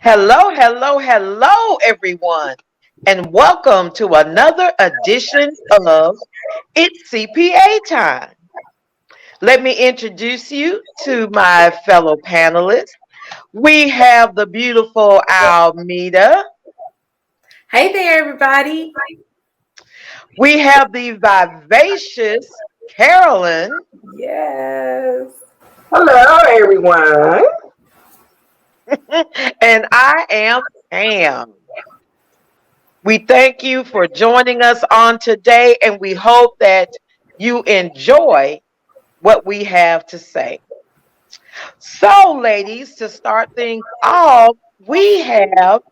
Hello, hello, hello, everyone, and welcome to another edition of It's CPA Time. Let me introduce you to my fellow panelists. We have the beautiful Almeida. Hey there, everybody. We have the vivacious Carolyn. Yes. Hello, everyone. And I am Pam. We thank you for joining us on today, and we hope that you enjoy what we have to say. So, ladies, to start things off, we have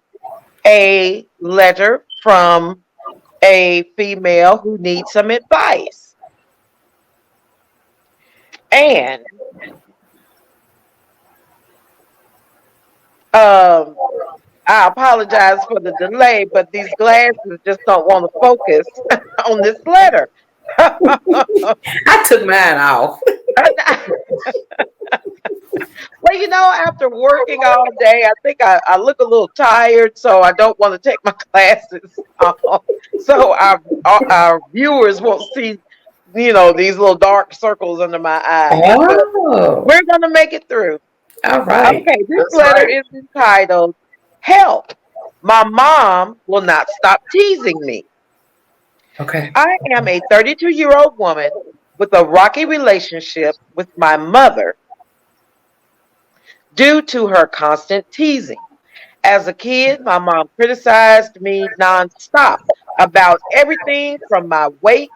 a letter from a female who needs some advice. And um, I apologize for the delay, but these glasses just don't want to focus on this letter. I took mine off. Well, after working all day, I think I look a little tired, so I don't want to take my glasses off. So our viewers won't see, these little dark circles under my eyes. But Oh, we're going to make it through. all right. Okay, this That's letter right. is entitled, Help. My mom will not stop teasing me. Okay. I am a 32-year-old woman with a rocky relationship with my mother due to her constant teasing. As a kid, my mom criticized me nonstop about everything from my weight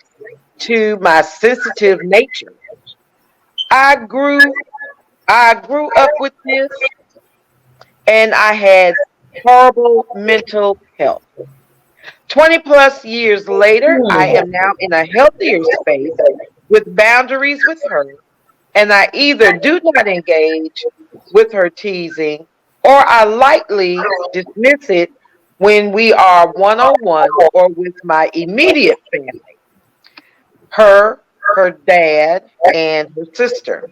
to my sensitive nature. I grew I grew up with this and I had horrible mental health. 20 plus years later, I Hmm. am now in a healthier space with boundaries with her, and I either do not engage with her teasing or I lightly dismiss it when we are one on one or with my immediate family, her, her dad, and her sister.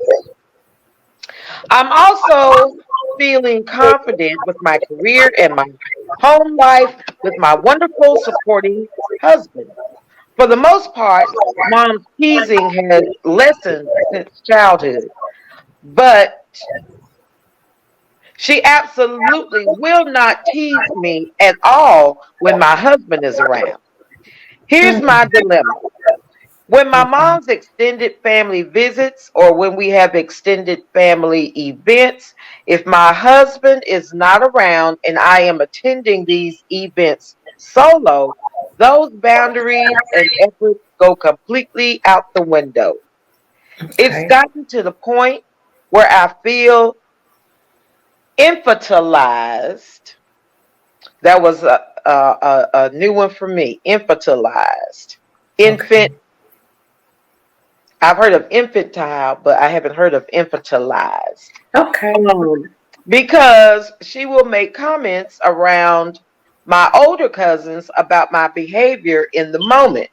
I'm also feeling confident with my career and my home life with my wonderful supporting husband. For the most part, mom's teasing has lessened since childhood, but she absolutely will not tease me at all when my husband is around. Here's my dilemma. When my Okay. mom's extended family visits or when we have extended family events, if my husband is not around and I am attending these events solo, those boundaries and efforts go completely out the window. It's Okay. gotten to the point where I feel infantilized. That was a new one for me. Infantilized. Okay. Infant. I've heard of infantile, but I haven't heard of infantilized. Okay. Um, because she will make comments around my older cousins about my behavior in the moment.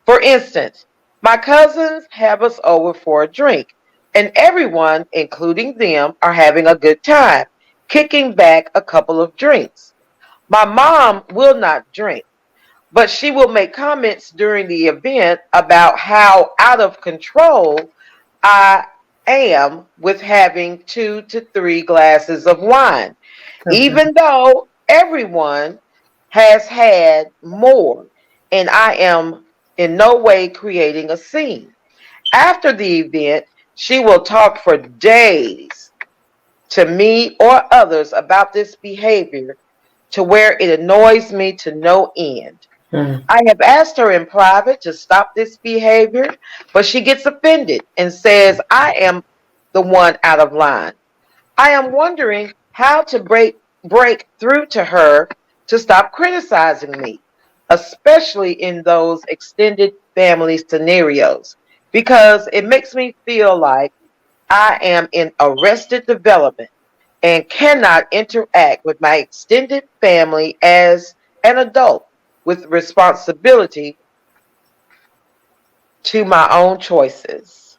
For instance, my cousins have us over for a drink, and everyone, including them, are having a good time, kicking back a couple of drinks. My mom will not drink, but she will make comments during the event about how out of control I am with having 2 to 3 glasses of wine, Okay. even though everyone has had more, and I am in no way creating a scene. After the event, she will talk for days to me or others about this behavior to where it annoys me to no end. Hmm. I have asked her in private to stop this behavior, but she gets offended and says I am the one out of line. I am wondering how to break through to her to stop criticizing me, especially in those extended family scenarios, because it makes me feel like I am in arrested development and cannot interact with my extended family as an adult with responsibility to my own choices.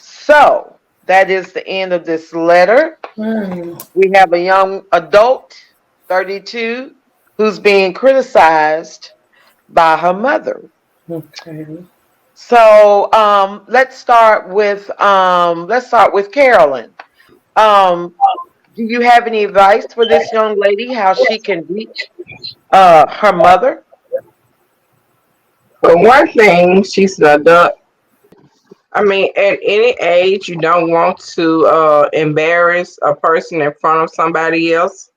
So that is the end of this letter. We have a young adult, 32, who's being criticized by her mother. Okay. So let's start with Carolyn. Do you have any advice for this young lady how she can reach her mother? But one thing, she's an adult. I mean, at any age, you don't want to embarrass a person in front of somebody else,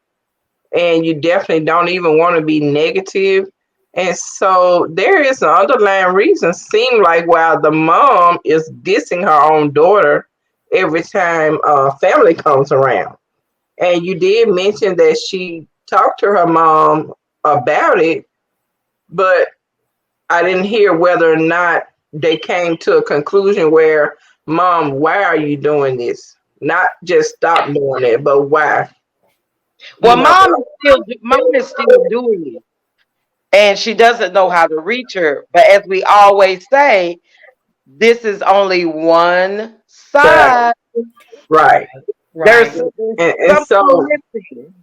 and you definitely don't even want to be negative. And so there is an underlying reason. Seem like while the mom is dissing her own daughter every time family comes around, and you did mention that she talked to her mom about it, but I didn't hear whether or not they came to a conclusion where, Mom, why are you doing this? Not just stop doing it, but why? You Well, know, mom is still doing it, and she doesn't know how to reach her. But as we always say, this is only one but side. right. There's Right. And something missing.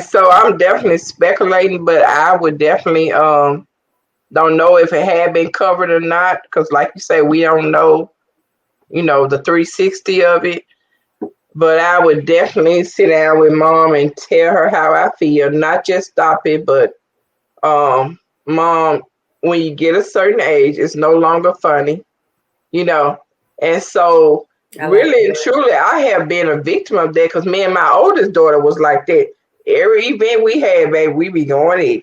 so I'm definitely speculating, but I would definitely don't know if it had been covered or not, because like you say, we don't know, the 360 of it. But I would definitely sit down with mom and tell her how I feel, not just stop it, but mom, when you get a certain age, it's no longer funny, you know. And so, I like really and truly, I have been a victim of that because me and my oldest daughter was like that. Every event we had, baby, we be going in.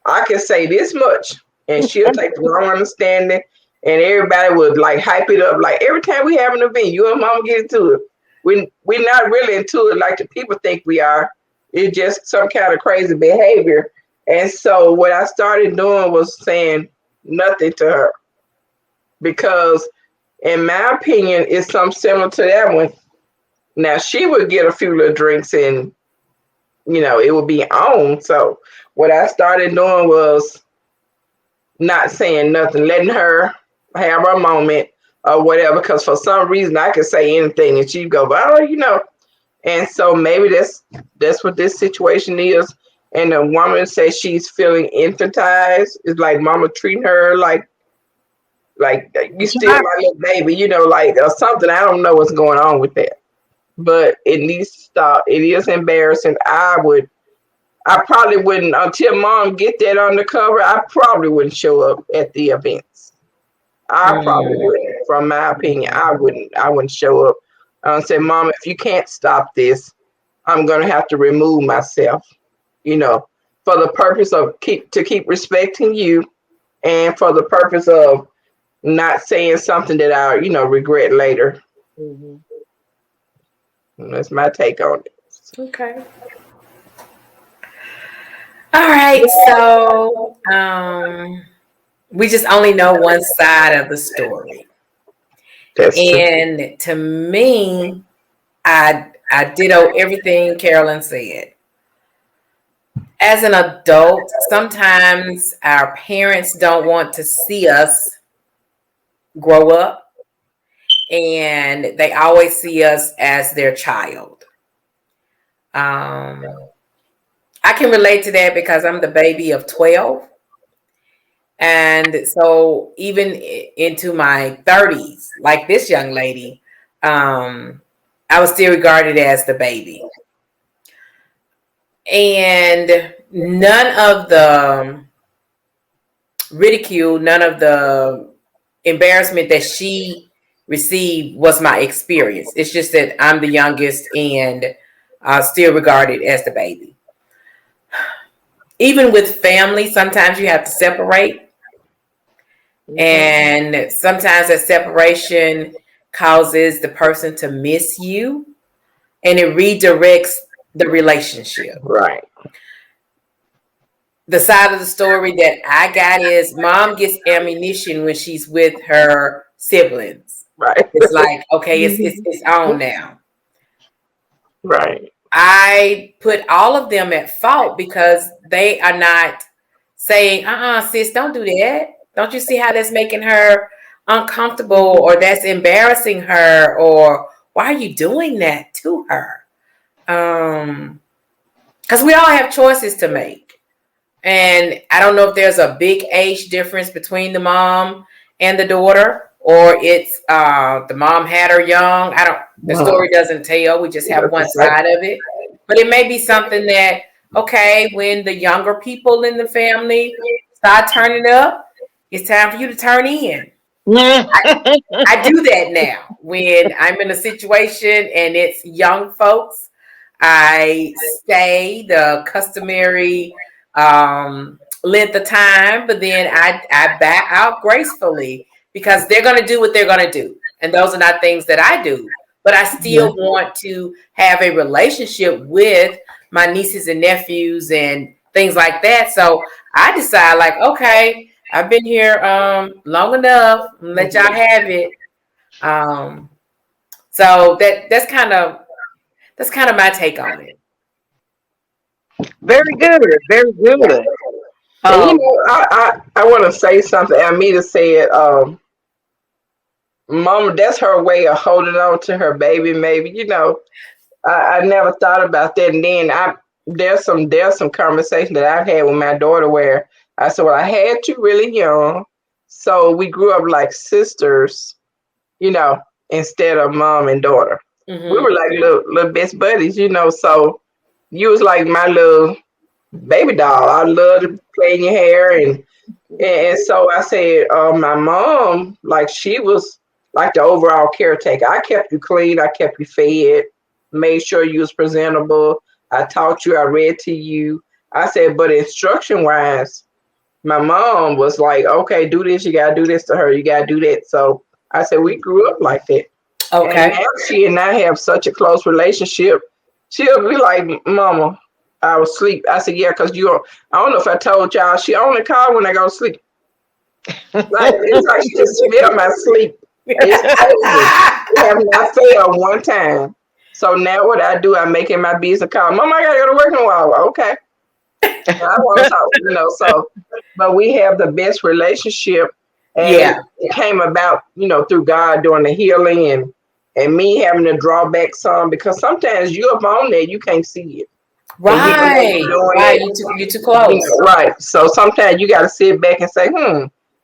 I can say this much, and she'll take the wrong understanding, and everybody would like hype it up. Like every time we have an event, you and mama get into it. We're not really into it like the people think we are. It's just some kind of crazy behavior. And so what I started doing was saying nothing to her because, in my opinion, it's something similar to that one. Now she would get a few little drinks and it would be on. So what I started doing was not saying nothing, letting her have her moment or whatever. Because for some reason I could say anything and she'd go, "Oh." And so maybe that's what this situation is. And the woman says she's feeling infantized. It's like mama treating her like you still my little baby, like or something. I don't know what's going on with that. But it needs to stop. It is embarrassing. I probably wouldn't until mom get that undercover. I probably wouldn't show up at the events. I probably wouldn't. From my opinion, I wouldn't. I wouldn't show up. Say, Mom, if you can't stop this, I'm gonna have to remove myself. For the purpose of keep respecting you, and for the purpose of not saying something that I regret later. Mm-hmm. That's my take on it. Okay. All right. So we just only know one side of the story. That's true. And to me, I ditto everything Carolyn said. As an adult, sometimes our parents don't want to see us grow up, and they always see us as their child. I can relate to that because I'm the baby of 12. And so even into my 30s, like this young lady, I was still regarded as the baby. And none of the ridicule, none of the embarrassment that she received was my experience. It's just that I'm the youngest and still regarded as the baby. Even with family, sometimes you have to separate. And sometimes that separation causes the person to miss you and it redirects the relationship. Right. The side of the story that I got is mom gets ammunition when she's with her siblings. Right. It's like, okay, it's on now. Right. I put all of them at fault because they are not saying, sis, don't do that. Don't you see how that's making her uncomfortable or that's embarrassing her or why are you doing that to her? Because we all have choices to make. And I don't know if there's a big age difference between the mom and the daughter, or it's the mom had her young. The story doesn't tell. We just have one side of it. But it may be something that, okay, when the younger people in the family start turning up, it's time for you to turn in. I do that now. When I'm in a situation and it's young folks, I stay the customary length of time, but then I back out gracefully because they're going to do what they're going to do. And those are not things that I do. But I still want to have a relationship with my nieces and nephews and things like that. So I decide, like, okay, I've been here long enough. Let y'all have it. So that's kind of my take on it. Very good. Very good. And I want to say something. Almedia said, Mama, that's her way of holding on to her baby. Maybe I never thought about that. And then there's some conversation that I've had with my daughter where I said, well, I had you really young, so we grew up like sisters, instead of mom and daughter. Mm-hmm. We were like little best buddies, So you was like my little baby doll. I loved to play in your hair, and so I said, my mom, like, she was like the overall caretaker. I kept you clean, I kept you fed, made sure you was presentable. I taught you, I read to you. I said, but instruction wise, my mom was like, okay, do this, you gotta do this to her, you gotta do that. So I said, we grew up like that. Okay. And now she and I have such a close relationship. She'll be like, Mama, I was asleep. I said, yeah, because I don't know if I told y'all, she only called when I go to sleep. It's like she just smelled my sleep. It's crazy. We have not failed one time. So now what I do, I make it my business call. Mama, I gotta go to work in a while. Okay. I want to talk, so, but we have the best relationship. And it came about, through God doing the healing and me having to draw back some, because sometimes you're up on there, you can't see it. Right. You're too close. Right. So sometimes you got to sit back and say,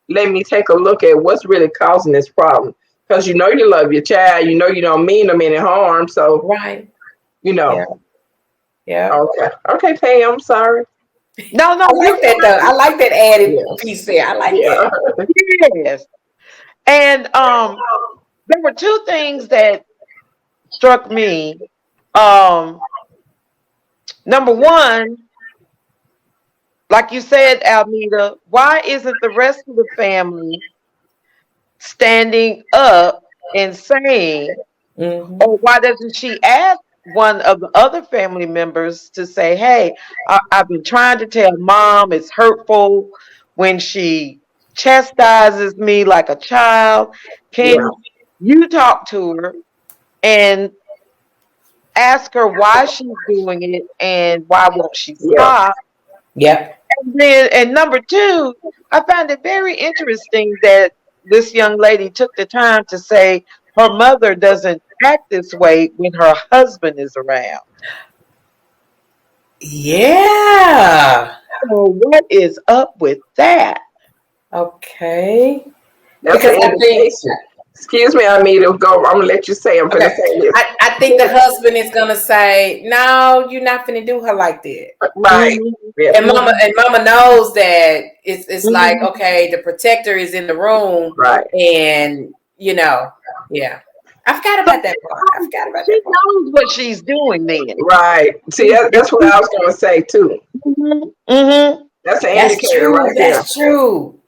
let me take a look at what's really causing this problem. Because you love your child, you don't mean them any harm. So, right. Yeah. Okay, Pam, I'm sorry. No, I like that though. I like that added piece there. I like that. Yes. And there were two things that struck me. Number one, like you said, Almeida, why isn't the rest of the family standing up and saying, or why doesn't she ask one of the other family members to say, hey, I've been trying to tell mom it's hurtful when she chastises me like a child. Can you talk to her and ask her why she's doing it and why won't she stop? And number two, I find it very interesting that this young lady took the time to say her mother doesn't act this way when her husband is around. Yeah. So what is up with that? Okay. That's an indication. Excuse me, Almeida. Go. I'm gonna let you say. I'm gonna say this. I think the husband is gonna say, "No, you're not gonna do her like that." Right. And Mama knows that it's like, okay, the protector is in the room, right? And I forgot about that part. She knows what she's doing then. Right. See, that's what I was gonna say too. That's an indicator right there. That's true.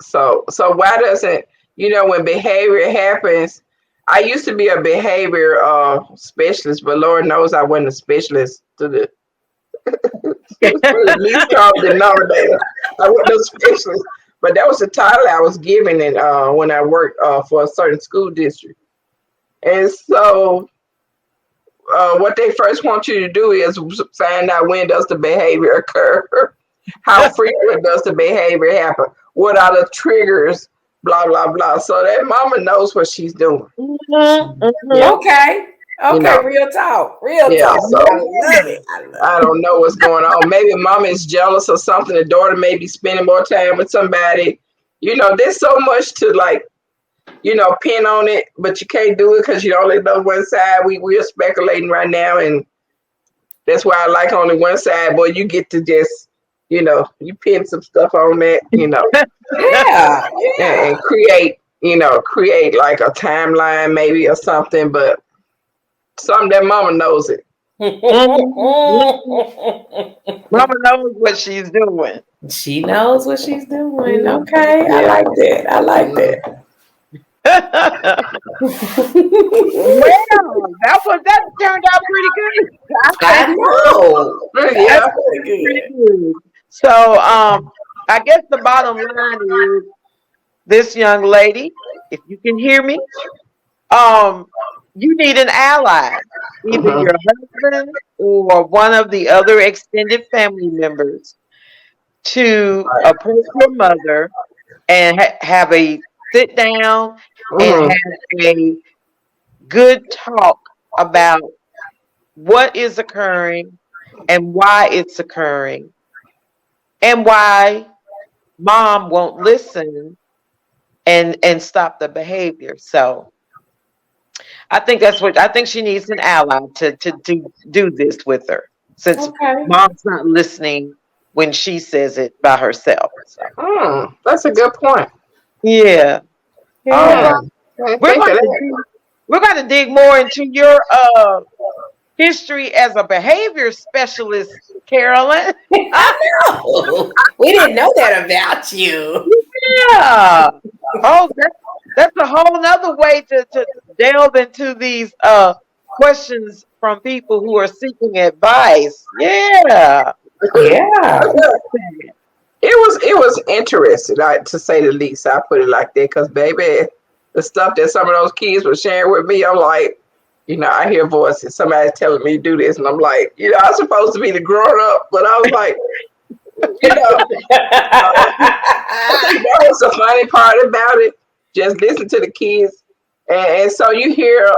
So why doesn't when behavior happens? I used to be a behavior specialist, but Lord knows I wasn't a specialist to the least called denominator. I wasn't a specialist, but that was the title I was given when I worked for a certain school district. And so what they first want you to do is find out, when does the behavior occur? How frequent does the behavior happen? What are the triggers blah blah blah. So that mama knows what she's doing. Yeah, Okay. you Okay. know. Real talk. Real Yeah, talk. so I love it. I love I it. don't know what's going on. Maybe mama is jealous or something. The daughter may be spending more time with somebody. You know, there's so much to like, pin on it, but you can't do it because you only know one side. We're speculating right now, and that's why I like only one side. Boy, you get to just, you pin some stuff on that, Yeah. and Yeah. create like a timeline maybe or something. But something that mama knows it. Mama knows what she's doing. She knows what she's doing. Okay. I Yeah. like that. I like that. Well, that turned out pretty good. I I think know. Yeah. That's pretty pretty good. good. So, I guess the bottom line is this young lady, if you can hear me, um, you need an ally, either Hmm. your husband or one of the other extended family members, to approach your mother and have a sit down and Hmm. have a good talk about what is occurring and why it's occurring and why mom won't listen and stop the behavior. So I think she needs an ally to do this with her, since Okay. mom's not listening when she says it by herself. So That's a good point. yeah. All Yeah. right. I didn't We're think going of to that. we're going to dig more into your history as a behavior specialist, Carolyn. I know. We didn't know that about you. Yeah. Oh, that's a whole nother way to delve into these questions from people who are seeking advice. Yeah. Yeah. It was interesting, to say the least. I put it like that because, baby, the stuff that some of those kids were sharing with me, I'm like, I hear voices, somebody telling me to do this, and I'm like, I'm supposed to be the grown up, but I was like, you know, I think that was the funny part about it. Just listen to the kids, and so you hear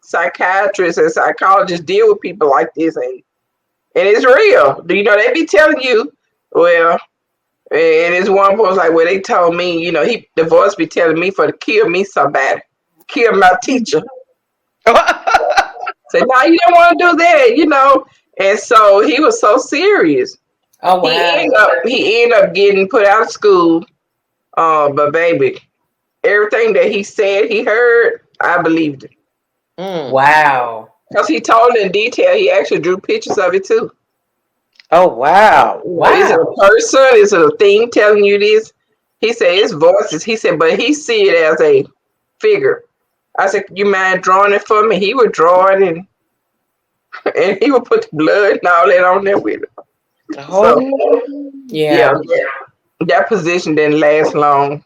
psychiatrists and psychologists deal with people like this, and it's real. They be telling you, well. And this one boy was like, well, they told me, the voice be telling me for to kill me somebody, kill my teacher. Say, no, you don't want to do that. And so he was so serious. Oh He wow. ended up getting put out of school. But baby, everything that he said he heard, I believed it. Mm. Wow. Because he told in detail, he actually drew pictures of it too. Oh wow. Is it Wow. a person? Is it a thing telling you this? He said it's voices. He said, but he see it as a figure. I said, you mind drawing it for me? He would draw it and he would put the blood and all that on there with it. So Oh yeah, Yeah. that position didn't last long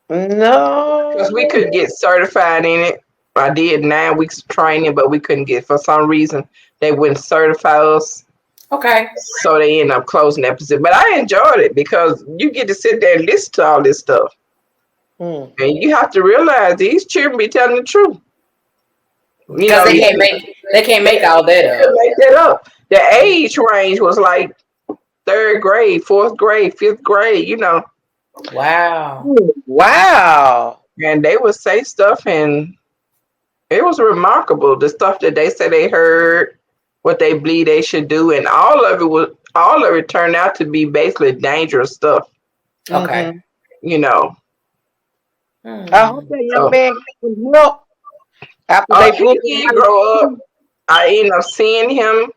because we no. couldn't get certified in it. I did 9 weeks of training, but we couldn't get, for some reason they wouldn't certify us. Okay. So they ended up closing that position. But I enjoyed it because you get to sit there and listen to all this stuff. Mm. And you have to realize these children be telling the truth. Because You they can't make all that couldn't up. make that up. The age range was like third grade, fourth grade, fifth grade. Wow. Wow. And they would say stuff, and it was remarkable. The stuff that they said they heard, what they believe they should do, and all of it turned out to be basically dangerous stuff. Okay. Mm-hmm. You know. I hope Hmm. that young So man gets some help after they pull he him did out of grow up. school. I ended up seeing him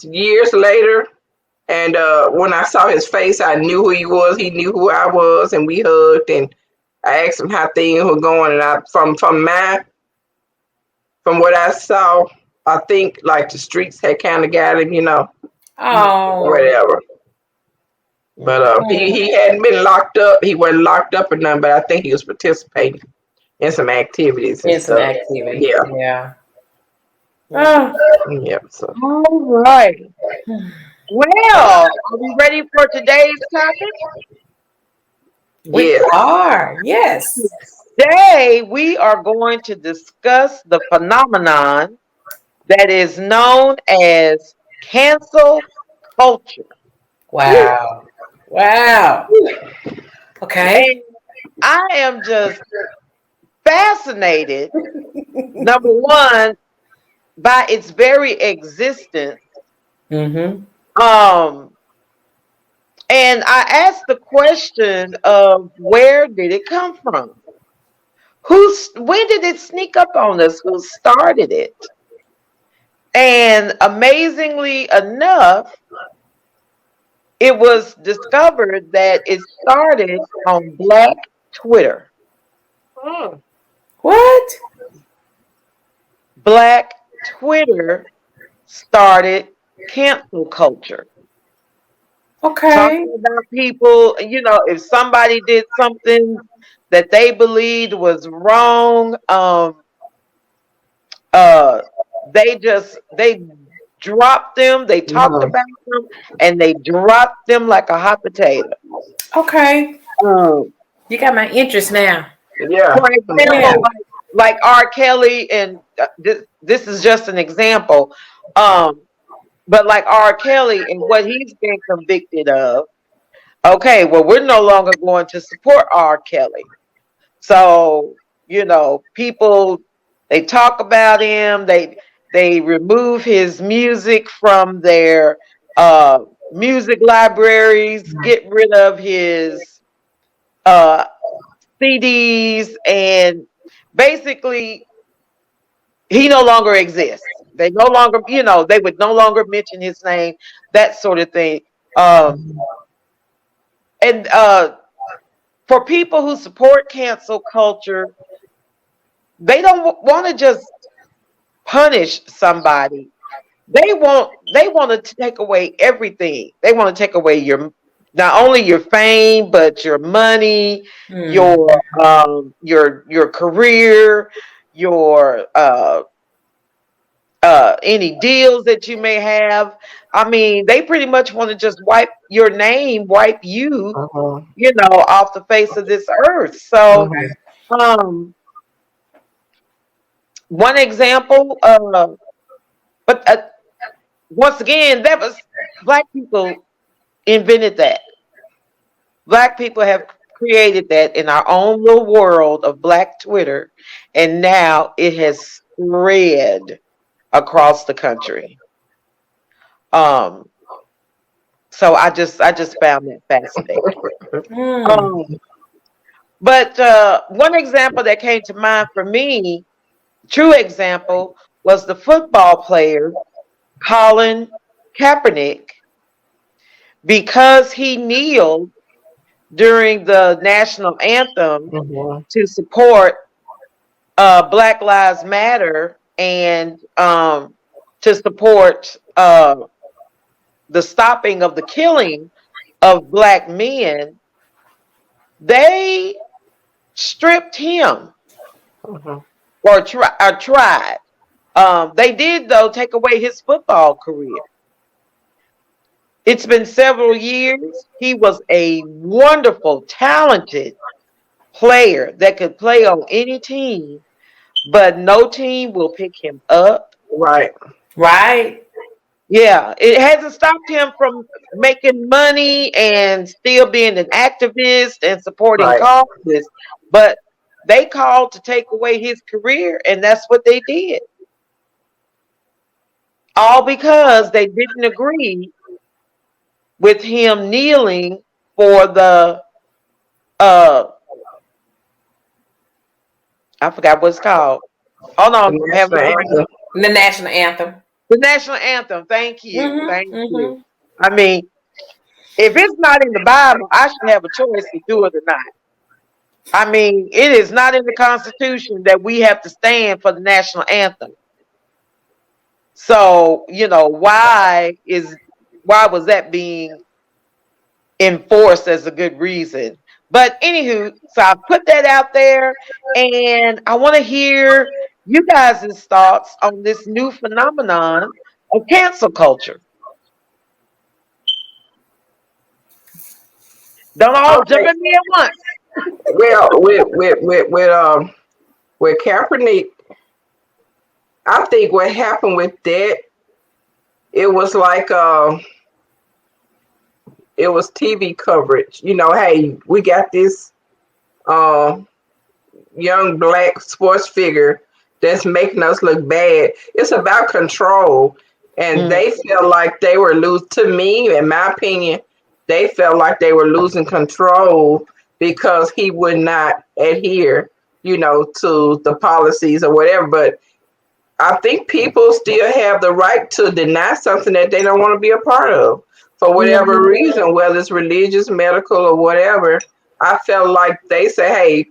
years later. And when I saw his face, I knew who he was. He knew who I was, and we hugged. And I asked him how things were going. And from what I saw, I think like the streets had kind of got him, Oh. whatever. But he hadn't been locked up. He wasn't locked up or nothing. But I think he was participating in some activities and In some stuff. activity. Yeah, Yeah. Mm. Oh. yeah. So All right. Well, are we ready for today's topic? We Yes. are. Yes. Today, we are going to discuss the phenomenon that is known as cancel culture. Wow. Wow. Okay. And I am just fascinated, number one, by its very existence. Mm-hmm. Um, and I asked the question of where did it come from? When did it sneak up on us? Who started it? And amazingly enough, it was discovered that it started on Black Twitter. Mm. What? Black Twitter started cancel culture. Okay. Talking about people, if somebody did something that they believed was wrong, uh, they dropped them, they talked Mhm. about them, and they dropped them like a hot potato. Okay. Um, You got my interest now. Yeah. for example, Yeah. like R. Kelly, and this is just an example. But like R. Kelly and what he's been convicted of. Okay, well, we're no longer going to support R. Kelly. So, people, they talk about him, they remove his music from their music libraries, get rid of his uh CDs, and basically he no longer exists. They no longer, they would no longer mention his name, that sort of thing. Um and For people who support cancel culture, they don't want to just punish somebody. They want to take away everything. They want to take away your not only your fame, but your money, Hmm. your career, your any deals that you may have. I mean, they pretty much want to just wipe your name, wipe you, Mhm. off the face of this earth. So, Mhm. um, one example, but once again, that was Black people invented that. Black people have created that in our own little world of Black Twitter, and now it has spread across the country. Um, so I just found that fascinating. Hmm. Um, but one example that came to mind for me, true example, was the football player Colin Kaepernick, because he kneeled during the national anthem Mhm. to support Black Lives Matter, and to support the stopping of the killing of Black men. They stripped him, Mhm. or tried. They did, though, take away his football career. It's been several years. He was a wonderful, talented player that could play on any team, but no team will pick him up. Right. Right. Yeah, it hasn't stopped him from making money and still being an activist and supporting Right. causes, but they called to take away his career, and that's what they did. All because they didn't agree with him kneeling for the uh I forgot what it's called. Hold The on, I'm having national a brain. anthem. The national anthem. The national anthem. Thank you. Mm-hmm. Thank you. Mm-hmm. I mean, if it's not in the Bible, I should have a choice to do it or not. I mean, it is not in the Constitution that we have to stand for the national anthem. So, why was that being enforced as a good reason? But anywho, so I put that out there, and I want to hear you guys' thoughts on this new phenomenon of cancel culture. Don't all jump Okay. at me at once. Well, with Kaepernick, I think what happened with that, it was like it was TV coverage. You know, hey, we got this uh, young black sports figure that's making us look bad. It's about control. And Mm. they felt like they were losing, to me, in my opinion, they felt like they were losing control because he would not adhere, to the policies or whatever. But I think people still have the right to deny something that they don't want to be a part of for whatever Mhm. reason, whether it's religious, medical, or whatever. I felt like they say, hey,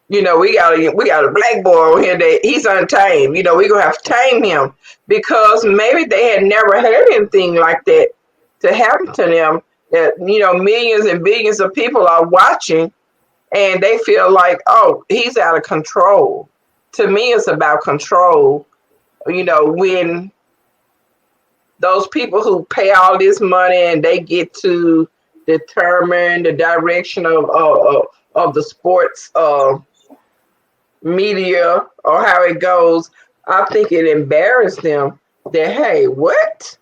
we got a black boy on here that he's untamed. We're gonna have to tame him because maybe they had never heard anything like that to happen to them. That millions and billions of people are watching, and they feel like, oh, he's out of control. To me, it's about control. When those people who pay all this money and they get to determine the direction of the sports media or how it goes, I think it embarrassed them that, hey, what?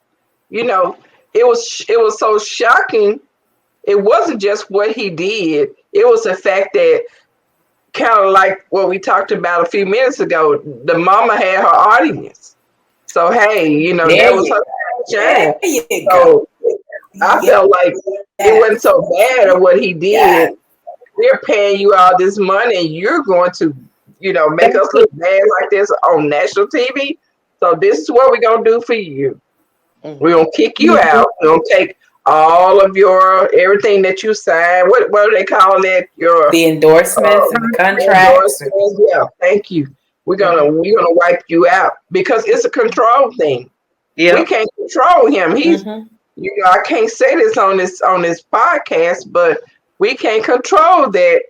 You know, it was so shocking. It wasn't just what he did. It was the fact that, kind of like what we talked about a few minutes ago, the mama had her audience. So hey, There that was you, her there shine. you go. So I felt like it wasn't Yes. so bad at what he Yes. did. We're paying you all this money and you're going to, make That's us look it. bad like this on national TV. So this is what we're gonna do for you. Mm. We're gonna kick you Mhm. out. We're gonna take all of your everything that you signed. What do they call it? Your The endorsements and the contracts. endorsements. Yeah, thank you. We're gonna Mhm. we're gonna wipe you out because it's a control thing. We Yep. can't control him. He's Mm-hmm. I can't say this on this podcast, but we can't control that.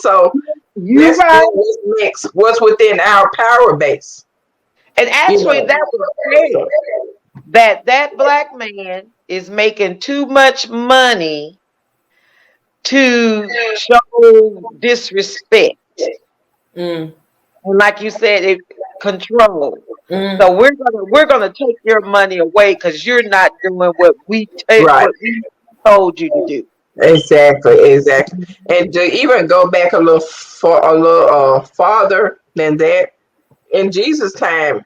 So You let's right. do what's next. What's within our power base. And You actually, know. that was fair. That black man is making too much money to show disrespect. Mm, And like you said, control. mm. So we're gonna take your money away because you're not doing what Right. what we told you to do. Exactly. And to even go back a little farther than that, in Jesus' time,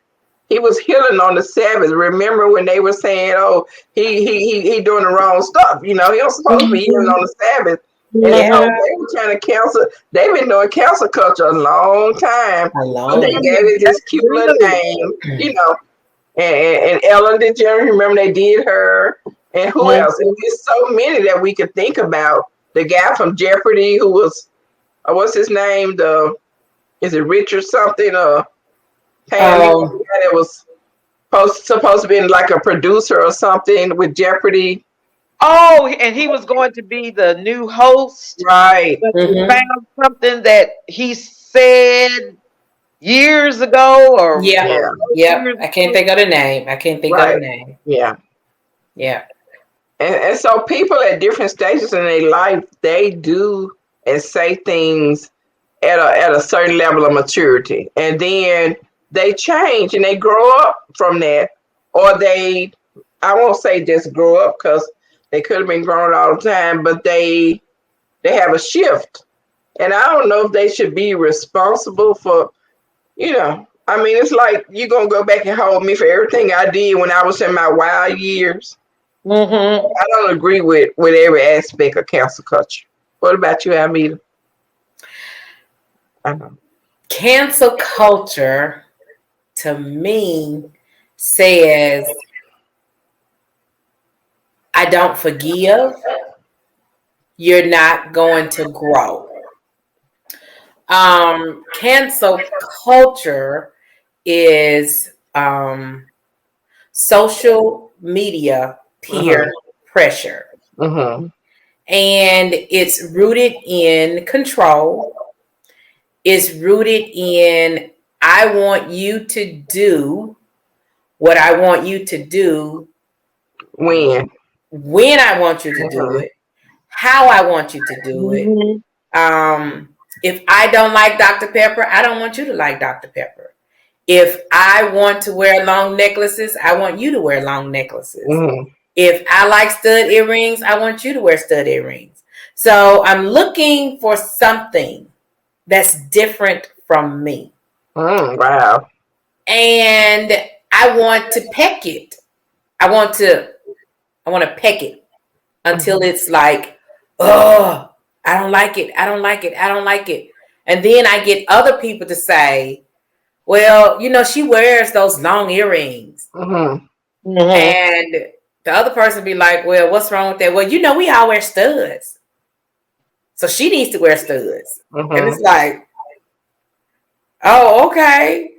he was healing on the Sabbath. Remember when they were saying, "Oh, he doing the wrong stuff." He was supposed to be healing Mhm. on the Sabbath. And so Yeah, Mhm. they were trying to cancel. They've been doing cancel culture a long time, a but they long. gave it That's this cute little good. name. And Ellen DeGeneres, remember they did her, and who Mhm. else? And there's so many that we could think about. The guy from Jeopardy, who was, what's his name? Is it Richard something? Pam, he was the Um, guy that was supposed to be like a producer or something with Jeopardy. Oh, and he was going to be the new host, Right. but they mhm. found something that he said years ago or Yeah. Yep, yep. years I can't ago. think of the name. I can't think of the Right. name. Yeah. Yeah. And so people at different stages in their life, they do and say things at a certain level of maturity, and then they change and they grow up from that, or I won't say just grow up because they could have been grown all the time, but they have a shift, and I don't know if they should be responsible for. I mean, it's like you gonna go back and hold me for everything I did when I was in my wild years. Mm-hmm. I don't agree with every aspect of cancel culture. What about you, Almeida? I know. Cancel culture to me says I don't forgive, you're not going to grow. Cancel culture is social media Mhm. peer pressure. Mhm. And it's rooted in control. It's rooted in I want you to do what I want you to do When? when I want you to do Mhm. it, how I want you to do it, Mm-hmm. If I don't like Dr. Pepper, I don't want you to like Dr. Pepper. If I want to wear long necklaces, I want you to wear long necklaces. Mm-hmm. If I like stud earrings, I want you to wear stud earrings. So I'm looking for something that's different from me. Wow. And I want to peck it. I want to peck it until it's like, oh, I don't like it. I don't like it. I don't like it. And then I get other people to say, well, she wears those long earrings. Mm-hmm. And the other person be like, well, what's wrong with that? Well, we all wear studs. So she needs to wear studs. And it's like, oh, okay.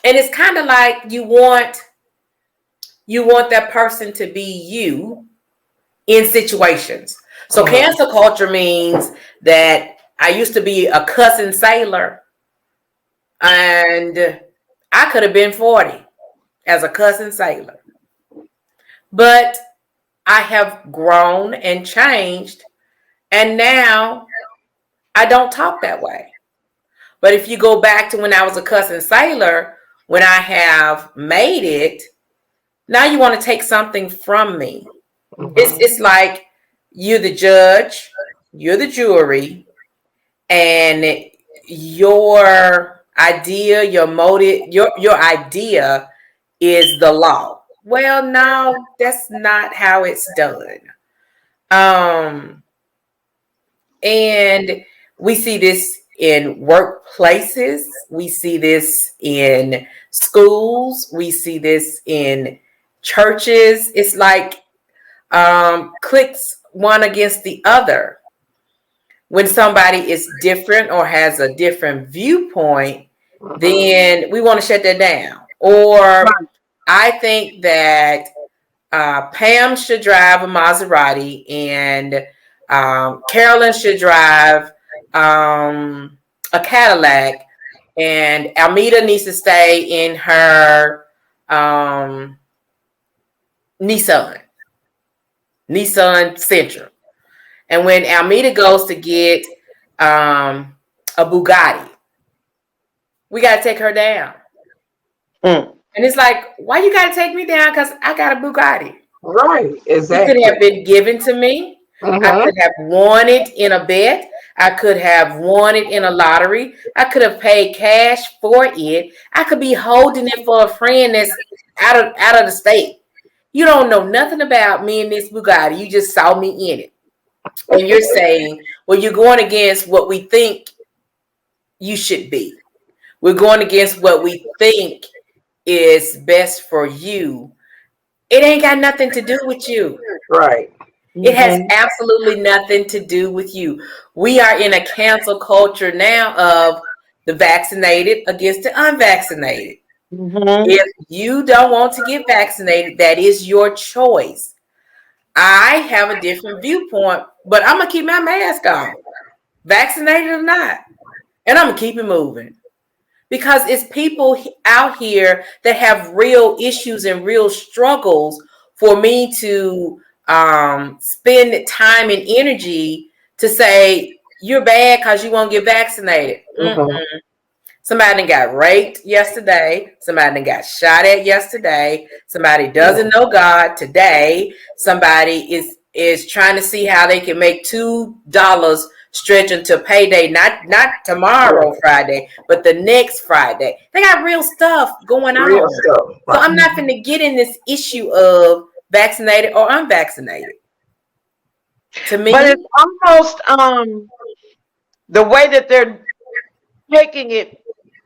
And it's kind of like you want that person to be you in situations. So cancel culture means that I used to be a cussing sailor, and I could have been 40 as a cussing sailor. But I have grown and changed, and now I don't talk that way. But if you go back to when I was a cussing sailor, when I have made it, now you want to take something from me. It's like you're the judge, you're the jury, and your idea, your motive, your idea is the law. Well, no, that's not how it's done. And we see this in workplaces, we see this in schools, we see this in churches. It's like clicks one against the other. When somebody is different or has a different viewpoint, then we want to shut that down. Or I think that Pam should drive a Maserati, and Carolyn should drive a Cadillac, and Almedia needs to stay in her Nissan Sentra. And when Almedia goes to get a Bugatti, we got to take her down. And it's like, why you got to take me down? Because I got a Bugatti. Right, exactly. It could have been given to me. I could have won it in a bet. I could have won it in a lottery. I could have paid cash for it. I could be holding it for a friend that's out of the state. You don't know nothing about me and this Bugatti. You just saw me in it. And you're saying, well, you're going against what we think you should be. We're going against what we think is best for you. It ain't got nothing to do with you. Right. It has absolutely nothing to do with you. We are in a cancel culture now of the vaccinated against the unvaccinated. If you don't want to get vaccinated, that is your choice. I have a different viewpoint, but I'm going to keep my mask on, vaccinated or not. And I'm going to keep it moving. Because it's people out here that have real issues and real struggles for me to spend time and energy to say, you're bad because you won't get vaccinated. Somebody done got raped yesterday. Somebody done got shot at yesterday. Somebody doesn't know God today. Somebody is trying to see how they can make $2 stretch until payday, not tomorrow Friday, but the next Friday. They got real stuff going on. Real stuff. So I'm not going to get in this issue of vaccinated or unvaccinated. To me, but it's almost the way that they're taking it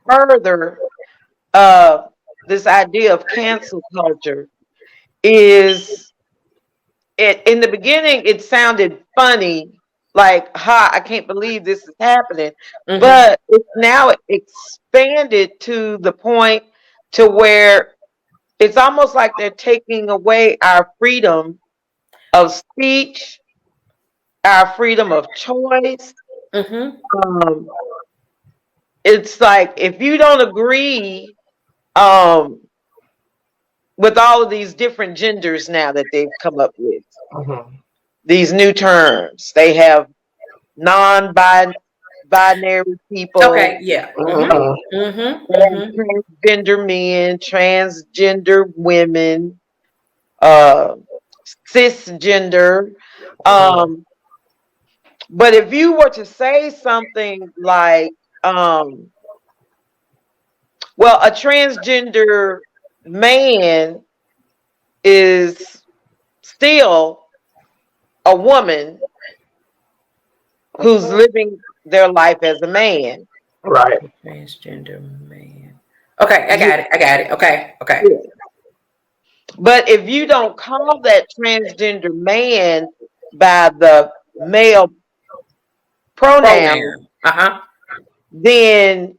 further. This idea of cancel culture is it in the beginning. It sounded funny. Like, I can't believe this is happening. But it's now expanded to the point to where it's almost like they're taking away our freedom of speech, our freedom of choice. It's like, if you don't agree with all of these different genders now that they've come up with, these new terms. They have non-binary binary people, Okay, yeah. Mhm. and transgender men, transgender women, uh, cisgender. Um, but if you were to say something like, well, a transgender man is still a woman who's living their life as a man. Right. Transgender man. Okay, I Yeah, got it. I got it. Okay, okay. yeah. But if you don't call that transgender man by the male pronoun, Pronoun. Uh-huh. then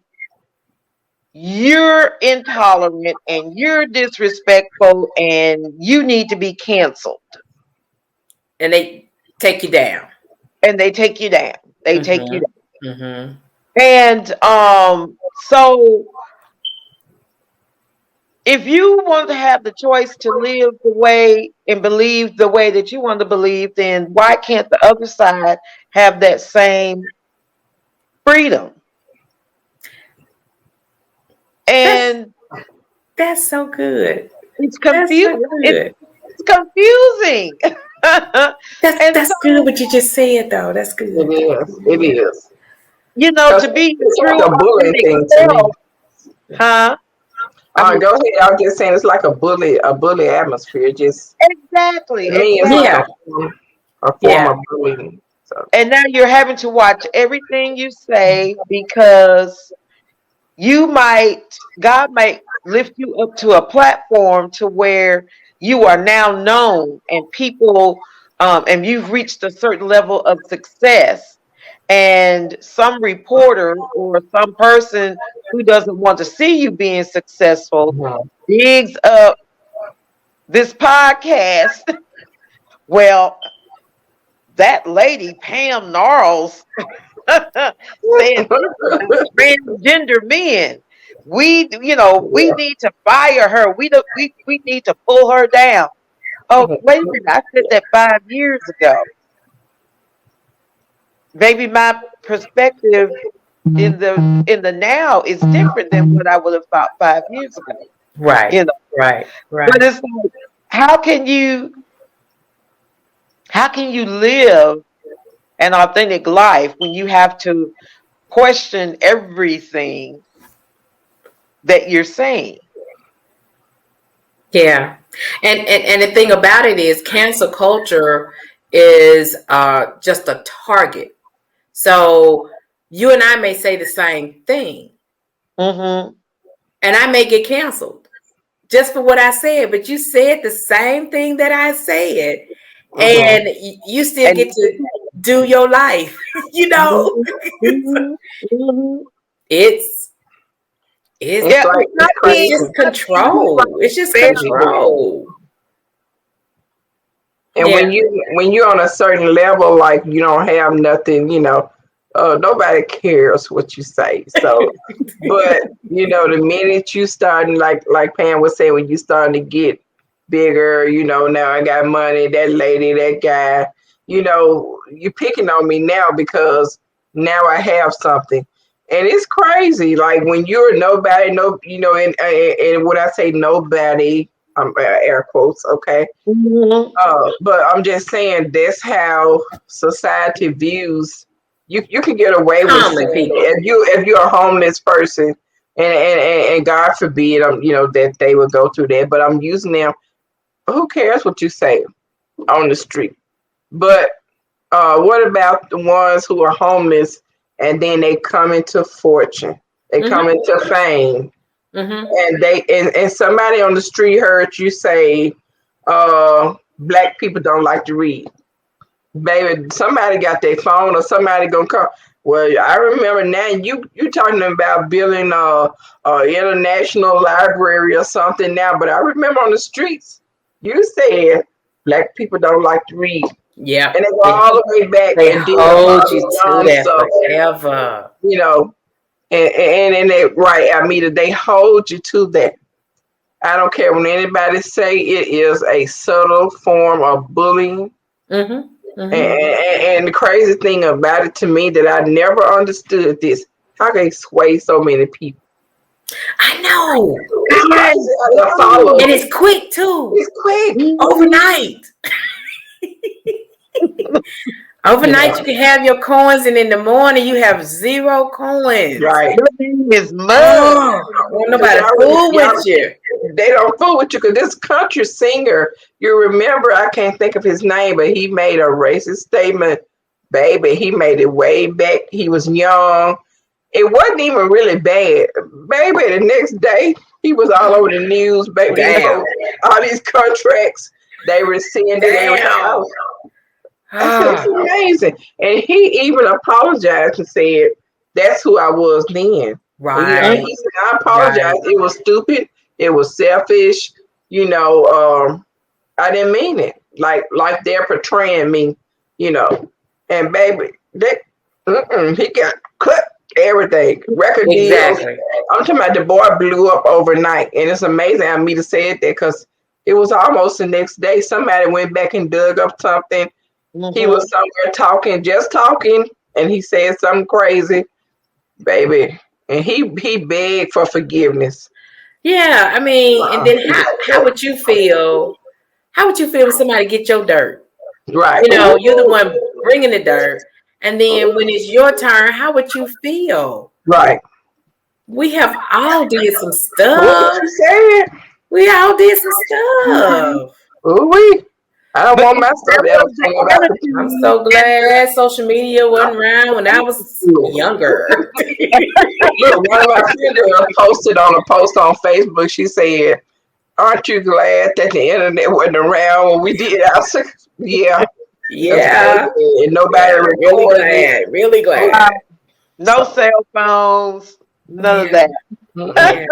you're intolerant and you're disrespectful and you need to be canceled. And they take you down. And they take you down. They take you Mm-hmm. down. Mm-hmm. And so if you want to have the choice to live the way and believe the way that you want to believe, then why can't the other side have that same freedom? That's And that's so good. it's That's so confusing. good. It's confusing. And That's good so, what you just said though. That's good. It is. It is. to 'Cause be your it's true like a bullying authentic thing to me. self, huh? I mean, Go ahead. I was just saying it's like a bully atmosphere. Just exactly, to me, it's like Yeah. exactly. a form Yeah. of bullying. So And now you're having to watch everything you say because God might lift you up to a platform to where you are now known and people, and you've reached a certain level of success. And some reporter or some person who doesn't want to see you being successful mhm. digs up this podcast. Well, that lady, Pam Norals, said this about transgender men. We Yeah. need to fire her. We need to pull her down. Oh, Mhm. wait a minute. I said that 5 years ago. Maybe my perspective in the now is different than what I would have thought 5 years ago. Right. You know, Right. but Right. it's like, how can you how can you live an authentic life when you have to question everything that you're saying? Yeah. And the thing about it is cancel culture is just a target. So you and I may say the same thing Mm-hmm. and I may get canceled just for what I said, but you said the same thing that I said Mhm. and you still And get to do your life, you know? mhm, mhm, mhm. it's it's It's Yeah, like it's it's crazy. just some people control. It's just very control. And Yeah. when you're on a certain level, like you don't have nothing, nobody cares what you say. So, but the minute you starting, like Pam was saying, when you starting to get bigger, now I got money, that lady, that guy, you're picking on me now because now I have something. And it's crazy. Like when you're nobody, no, and when I say nobody, air quotes, okay. Mhm. But I'm just saying that's how society views you. You can get away with Common saying people. if you're a homeless person, and God forbid, that they would go through that. But I'm using them. Who cares what you say on the street? But what about the ones who are homeless and then they come into fortune? They come Mm-hmm. into fame, Mm-hmm. and and somebody on the street heard you say, black people don't like to read. Baby, somebody got their phone or somebody gonna come. Well, I remember now you talking about building a international library or something now, but I remember on the streets you said black people don't like to read. Yeah. And they go They all the way back they and did all hold you this to dumb that stuff, forever. you know, and they right, Almedia, they hold you to that. I don't care when anybody say it is a subtle form of bullying. Mm-hmm. And the crazy thing about it to me that I never understood this, how can he sway so many people? I know. It's crazy how they follow. And it's quick too. It's quick. Overnight. Overnight, you can have your coins, and in the morning, you have 0 coins. Right. Your name is mud. Won't nobody fool with you. They don't fool with you because this country singer, you remember, I can't think of his name, but he made a racist statement. Baby, he made it way back. He was young. It wasn't even really bad. Baby, the next day, he was all over the news. Baby, you know, all these contracts, they rescinded everything. It's amazing. And he even apologized and said, that's who I was then. Right. He said, I apologize. Right. It was stupid. It was selfish. You know, I didn't mean it. Like they're portraying me, you know. And baby, he got cut everything. Record deals. I'm talking about the boy blew up overnight. And it's amazing Almedia said that because it was almost the next day. Somebody went back and dug up something. He was somewhere just talking, and he said something crazy, baby. And he begged for forgiveness. Yeah, I mean, and then how would you feel? How would you feel if somebody get your dirt? Right. You know, you're the one bringing the dirt, and then when it's your turn, how would you feel? Right. We have all did some stuff. What you saying? We all did some stuff. Ooh-wee. I don't want my stuff. I'm so glad social media wasn't around when I was younger. Look, one of my friends posted on a post on Facebook. She said, "Aren't you glad that the internet wasn't around when we did our?" Yeah, yeah. And nobody recorded it. Really glad. No cell phones, none of that. Yeah.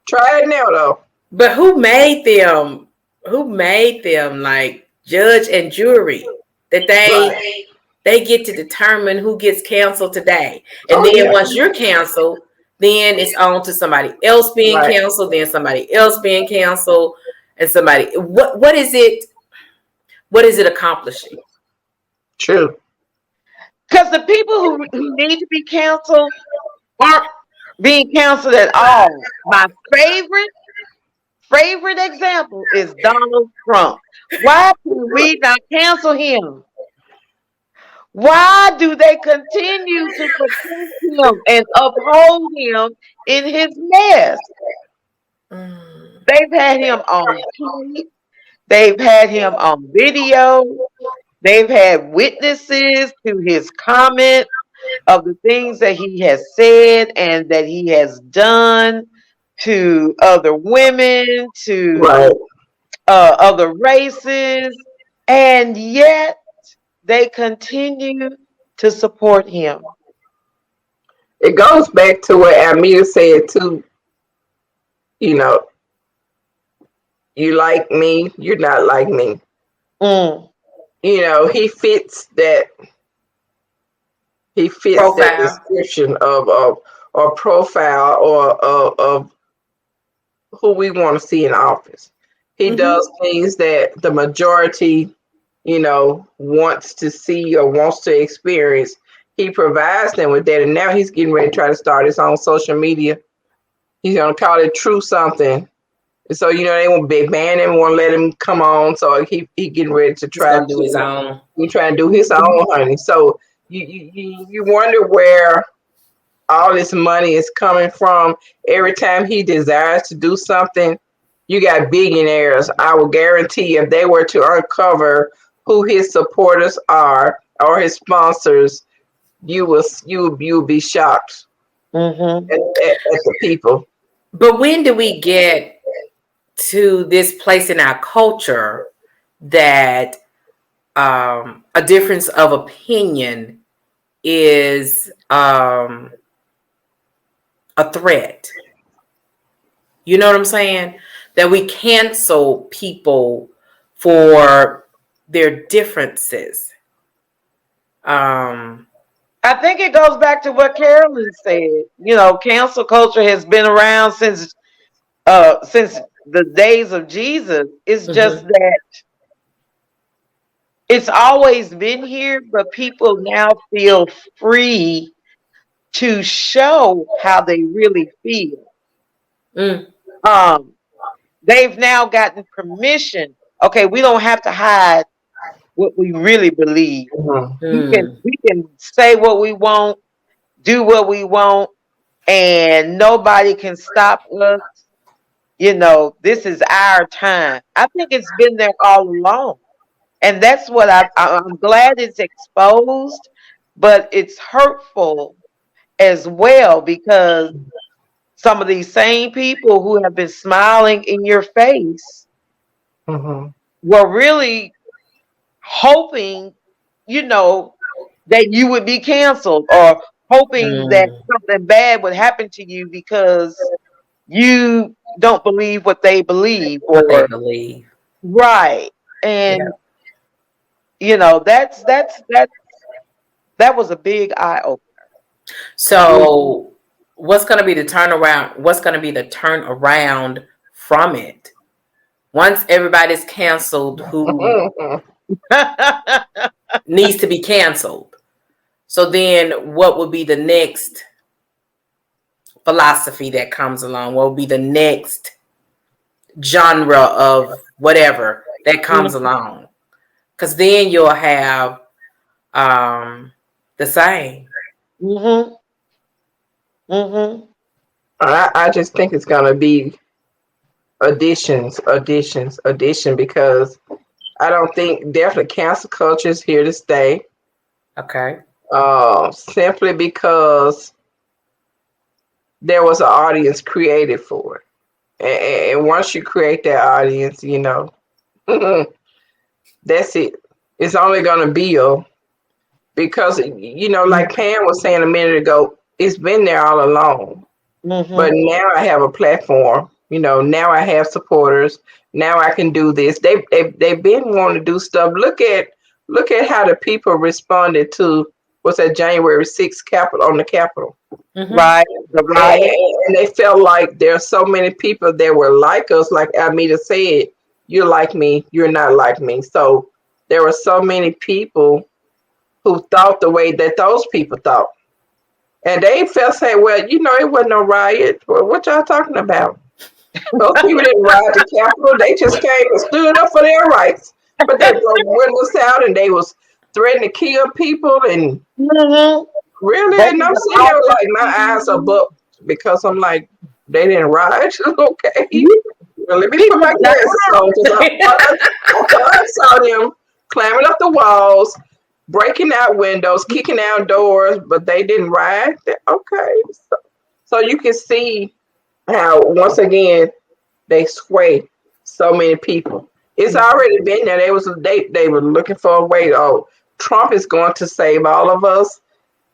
Try it now, though. But who made them? Who made them like judge and jury that they get to determine who gets canceled today? And then once you're canceled, then it's on to somebody else being canceled, then somebody else being canceled, and somebody. What is it? What is it accomplishing? True. Because the people who need to be canceled aren't being canceled at all. My favorite example is Donald Trump. Why do we not cancel him? Why do they continue to protect him and uphold him in his mess? They've had him on tweet. They've had him on video. They've had witnesses to his comments of the things that he has said and that he has done to other women, to other races, and yet they continue to support him. It goes back to what Almedia said too. You know, you like me, you're not like me. You know, he fits that. He fits that description of or profile or of who we want to see in office. He does things that the majority, you know, wants to see or wants to experience. He provides them with that, and now he's getting ready to try to start his own social media. He's gonna call it True Something. So, you know, they won't ban him, won't let him come on. So he getting ready to try to do his own. He's trying to do his own, honey. So you wonder where all this money is coming from. Every time he desires to do something, you got billionaires. I will guarantee if they were to uncover who his supporters are or his sponsors, you will be shocked at the people. But when do we get to this place in our culture that a difference of opinion is a threat? You know what I'm saying? That we cancel people for their differences. I think it goes back to what Carolyn said. You know, cancel culture has been around since the days of Jesus. It's just that It's always been here, but people now feel free to show how they really feel. Mm. Um, they've now gotten permission. Okay, we don't have to hide what we really believe. Mhm. Mm. We can say what we want, do what we want, and nobody can stop us. This is our time. I think it's been there all along. And that's what I'm glad it's exposed, but it's hurtful as well because some of these same people who have been smiling in your face Mhm. were really hoping, that you would be canceled or hoping that Mm. something bad would happen to you because you don't believe what they believe What they or believe. right. Yeah. And that was a big eye opener. So, what's going to be the turnaround? What's going to be the turnaround from it? Once everybody's canceled, who needs to be canceled? So then, what would be the next philosophy that comes along? What would be the next genre of whatever that comes along? Because then you'll have the same. Mhm. Mhm. I just think it's gonna be addition because I don't think definitely cancel culture is here to stay. Okay. Simply because there was an audience created for it. And once you create that audience, that's it. It's only going to build because, like Pam was saying a minute ago, it's been there all along. But Mhm. now I have a platform. Now I have supporters. Now I can do this. They've been wanting to do stuff. Look at how the people responded to what's that January 6th Capitol on the Capitol. Mm-hmm. Right. The riot. And they felt like there are so many people that were like us, like Almedia said, you're like me, you're not like me. So there were so many people who thought the way that those people thought. And they felt say, well, it wasn't no riot. Well, what y'all talking about? Those people didn't riot the Capitol. They just came and stood up for their rights. But they broke windows out and they was threatening to kill people and Mhm. really, and Breaking I'm the sitting there like my eyes are up because I'm like, they didn't riot. Okay. Well, let me put People my glasses on because I saw them climbing up the walls, breaking out windows, kicking out doors, but they didn't riot. Okay. So you can see how, once again, they sway so many people. It's already been there. They were looking for a way. Oh, Trump is going to save all of us.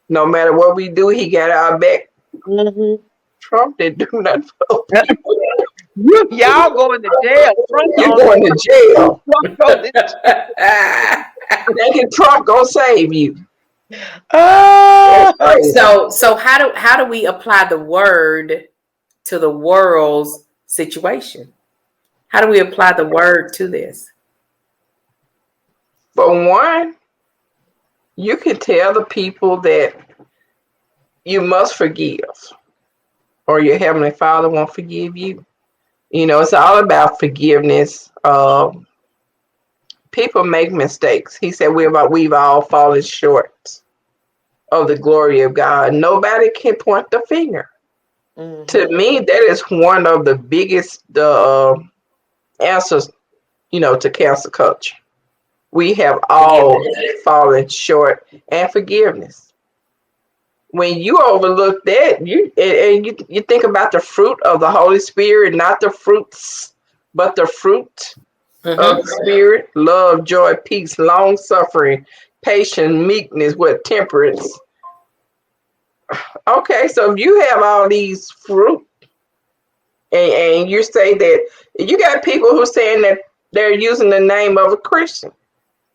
No matter what we do, he got our back. Mhm. Trump didn't do nothing for people. Y'all going to jail. Trump the You're only going to jail. Trump go to Thinking Trump gonna save you. That's Oh, crazy. So how do we apply the word to the world's situation? How do we apply the word to this? For one, you can tell the people that you must forgive, or your heavenly Father won't forgive you. It's all about forgiveness. People make mistakes. He said we've all fallen short of the glory of God. Nobody can point the finger. To mhm. me, that is one of the biggest answers, to cancel culture. We have all Forgiveness. fallen short, and forgiveness. When you overlook that, you think about the fruit of the Holy Spirit, not the fruits, but the fruit of the Mm-hmm. Spirit: love, joy, peace, long suffering, patience, meekness, with temperance. Okay, so if you have all these fruit, and you say that you got people who are saying that they're using the name of a Christian,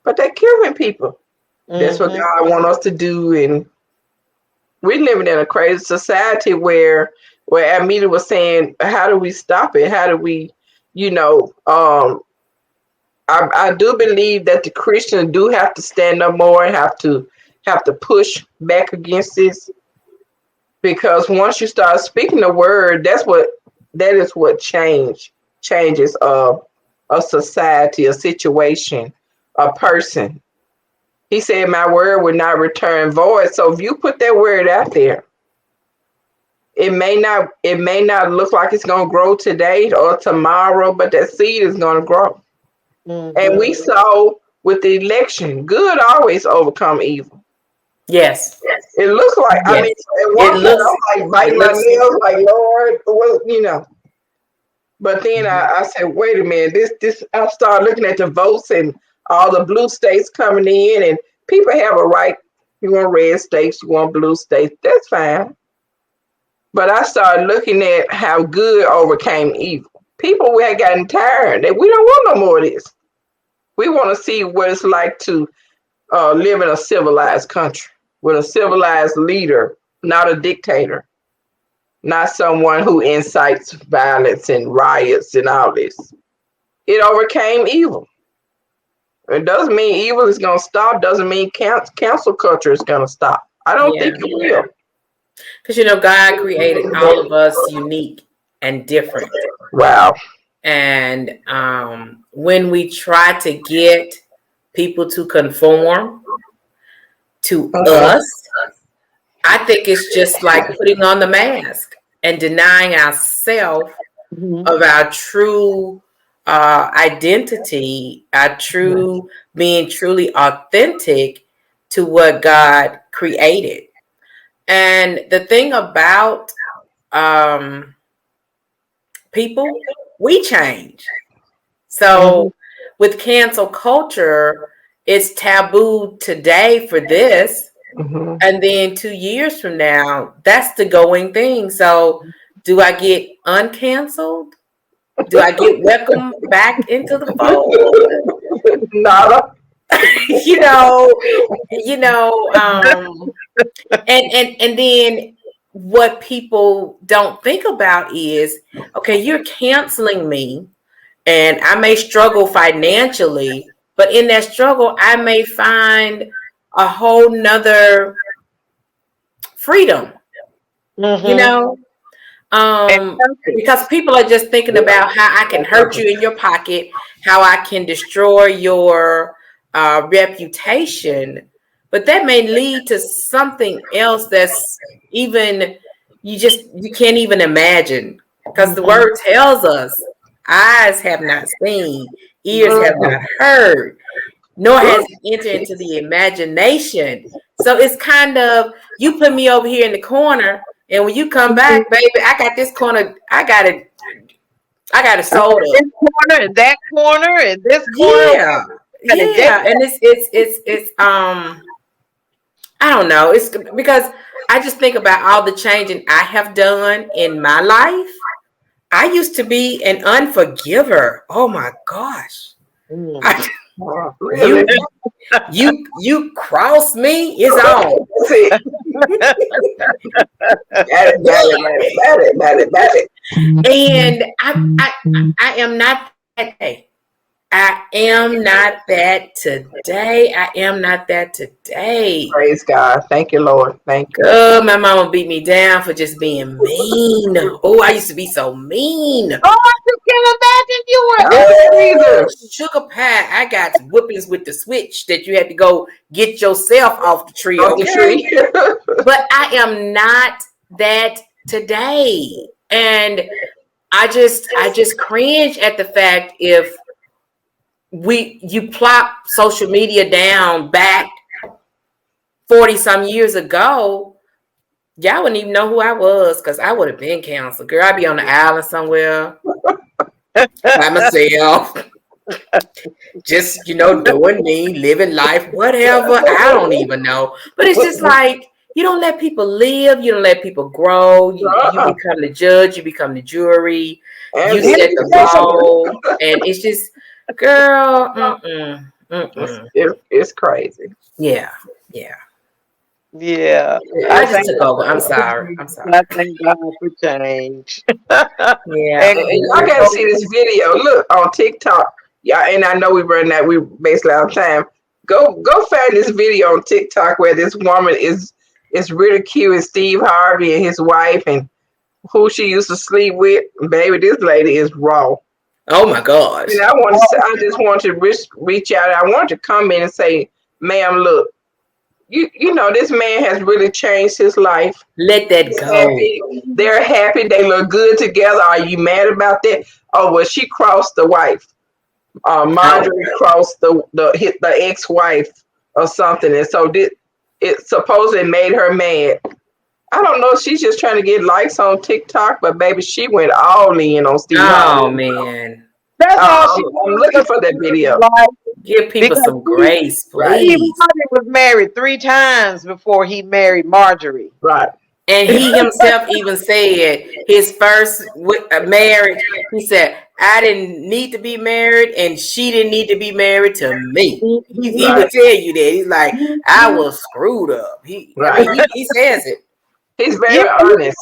but they're killing people. That's what Mhm. God wants us to do, and we're living in a crazy society where Amita was saying, how do we stop it? How do we, you know, um, I do believe that the Christians do have to stand up more and have to push back against this, because once you start speaking the word, that is what changes a society, a situation, a person. He said, "My word will not return void." So if you put that word out there, it may not look like it's going to grow today or tomorrow, but that seed is going to grow. Mm-hmm. And we saw with the election, good always overcome evil. Yes. It looks like, Yes. I mean, at one point I'm like biting my nails, like, Lord, well, you know. But then I said, wait a minute, this I started looking at the votes and all the blue states coming in, and people have a right. You want red states, you want blue states, that's fine. But I started looking at how good overcame evil. People had gotten tired. That we don't want no more of this. We want to see what it's like to live in a civilized country with a civilized leader, not a dictator, not someone who incites violence and riots and all this. It overcame evil. It doesn't mean evil is going to stop. Doesn't mean cancel culture is going to stop. I don't think it will. Because, God created all of us unique and different. Wow. And when we try to get people to conform to us, I think it's just like putting on the mask and denying ourselves of our true identity, our true being truly authentic to what God created. And the thing about people, we change. So with cancel culture, it's taboo today for this. And then 2 years from now, that's the going thing. So do I get uncanceled? Do I get welcome back into the fold? Nada. And then what people don't think about is, okay, you're canceling me and I may struggle financially, but in that struggle, I may find a whole nother freedom, because people are just thinking about how I can hurt you in your pocket, how I can destroy your reputation, but that may lead to something else that's even you can't even imagine, because the word tells us, eyes have not seen, ears have not heard, nor has it entered into the imagination. So it's kind of, you put me over here in the corner, and when you come back, baby, I got this corner, I got it sold up. This corner and that corner and this corner. Yeah. And it's I don't know. It's because I just think about all the changing I have done in my life. I used to be an unforgiver. Oh my gosh. Really? You cross me, it's on. Got it. And I am not that day. I am not that today. I am not that today. Praise God. Thank you, Lord. Thank you. My mama beat me down for just being mean. Oh, I used to be so mean. Oh, I just can't imagine you were. Sugar pie. I got whoopings with the switch that you had to go get yourself off the tree. But I am not that today. And I just cringe at the fact if you plop social media down back 40 some years ago, y'all wouldn't even know who I was, because I would have been canceled. Girl, I'd be on the island somewhere by myself, just doing me, living life, whatever. I don't even know. But it's just like, you don't let people live, you don't let people grow, you become the judge, you become the jury, you set the law, and it's just, girl, It's crazy. Yeah. I just took over. I'm sorry. I thank God for change. Yeah. And y'all gotta see this video. Look on TikTok. Yeah, and I know we run that. We basically out of time. Go find this video on TikTok where this woman is ridiculing Steve Harvey and his wife and who she used to sleep with. Baby, this lady is raw. Oh my gosh. And I just want to reach out. I want to come in and say, ma'am, look, you know this man has really changed his life. Let that He's go. happy. They're happy. They look good together. Are you mad about that? Oh, well, she crossed the wife. Marjorie crossed the ex-wife or something, and so it supposedly made her mad. I don't know. She's just trying to get likes on TikTok, but baby, she went all in on Steve Harvey. Oh man. That's all she I'm looking for that video. Give people Because some grace, Right. Steve please. Harvey was married 3 times before he married Marjorie. Right. And he himself even said his first marriage, he said, I didn't need to be married and she didn't need to be married to me. He would tell you that. He's like, I was screwed up. He says it. He's very honest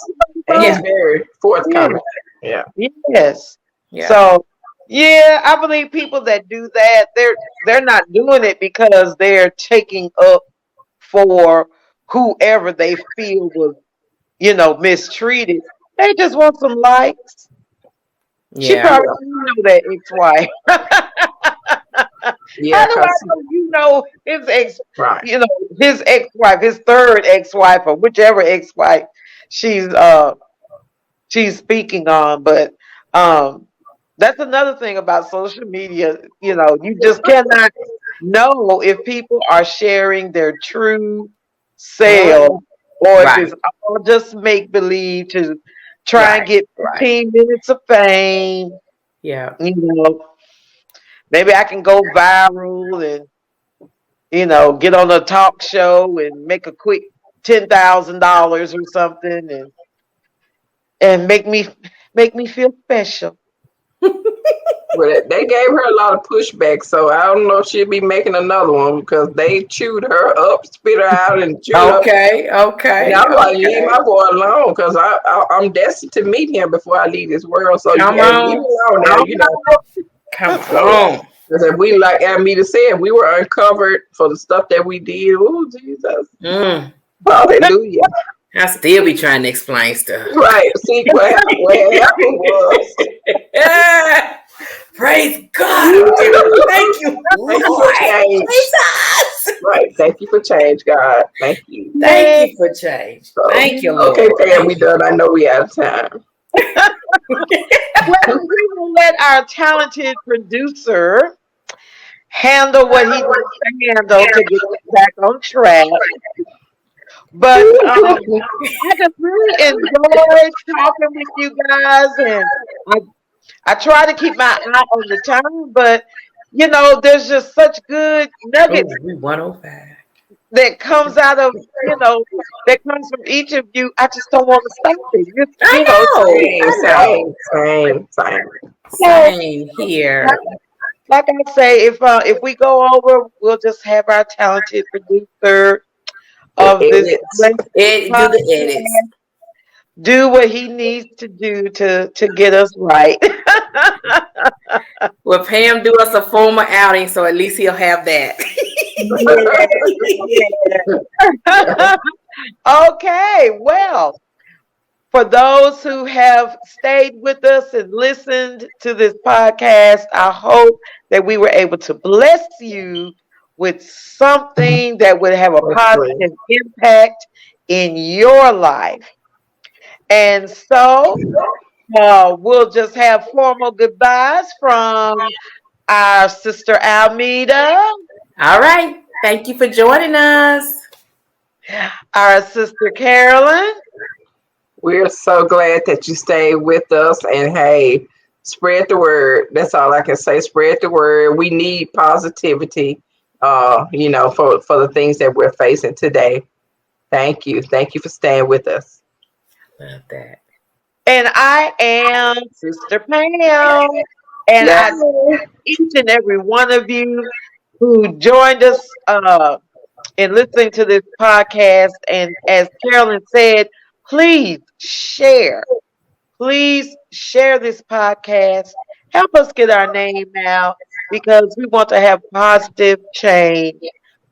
and he's very forthcoming. Yeah. Yes. Yeah. So yeah, I believe people that do that, they're not doing it because they're taking up for whoever they feel was, mistreated. They just want some likes. She Yeah. probably didn't know that ex-wife. Yeah, How do I know his right. his ex-wife, his third ex-wife, or whichever ex-wife she's speaking on? But that's another thing about social media. You just cannot know if people are sharing their true self or if it's all just make believe to try and get 15 minutes of fame. Yeah. Maybe I can go viral and get on a talk show and make a quick $10,000 or something and make me feel special. Well, they gave her a lot of pushback, so I don't know if she'll be making another one because they chewed her up, spit her out, and chewed her up. Okay. And I'm like, leave my boy alone because I'm destined to meet him before I leave this world. So Come yeah, on. leave me alone now, Come on. Because if we, like Almedia said, we were uncovered for the stuff that we did. Oh, Jesus. Hallelujah. I still be trying to explain stuff. Right. See, what happened was. Praise God. Thank you, Lord. Jesus. Right. Thank you for change, God. Thank you. Thank you for change. Thank you, Lord. Okay, Pam, we done. I know we out of time. Well, we will let our talented producer handle what he needs to handle to get back on track. But I just really enjoyed talking with you guys, and I try to keep my eye on the time, but there's just such good nuggets that comes out of that comes from each of you. I just don't want to stop it. Same here. Like I say, if we go over, we'll just have our talented producer of this do the edits. Do what he needs to do to get us right. Well, Pam do us a formal outing, so at least he'll have that. Okay, well, for those who have stayed with us and listened to this podcast, I hope that we were able to bless you with something that would have a positive impact in your life. And so we'll just have formal goodbyes from our sister Almedia. All right. Thank you for joining us. Our sister Carolyn. We're so glad that you stayed with us. And hey, spread the word. That's all I can say. Spread the word. We need positivity, for the things that we're facing today. Thank you. Thank you for staying with us. Love that. And I am Sister Pam. And I thank each and every one of you who joined us in listening to this podcast. And as Carolyn said, please share. Please share this podcast. Help us get our name out. because we want to have positive change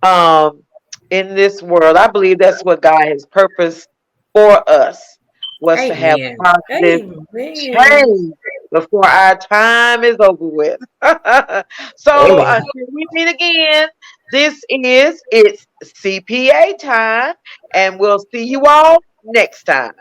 um, in this world. I believe that's what God has purposed for us, was to have Amen. positive Amen. change before our time is over with. So Amen. until we meet again, it's CPA time, and we'll see you all next time.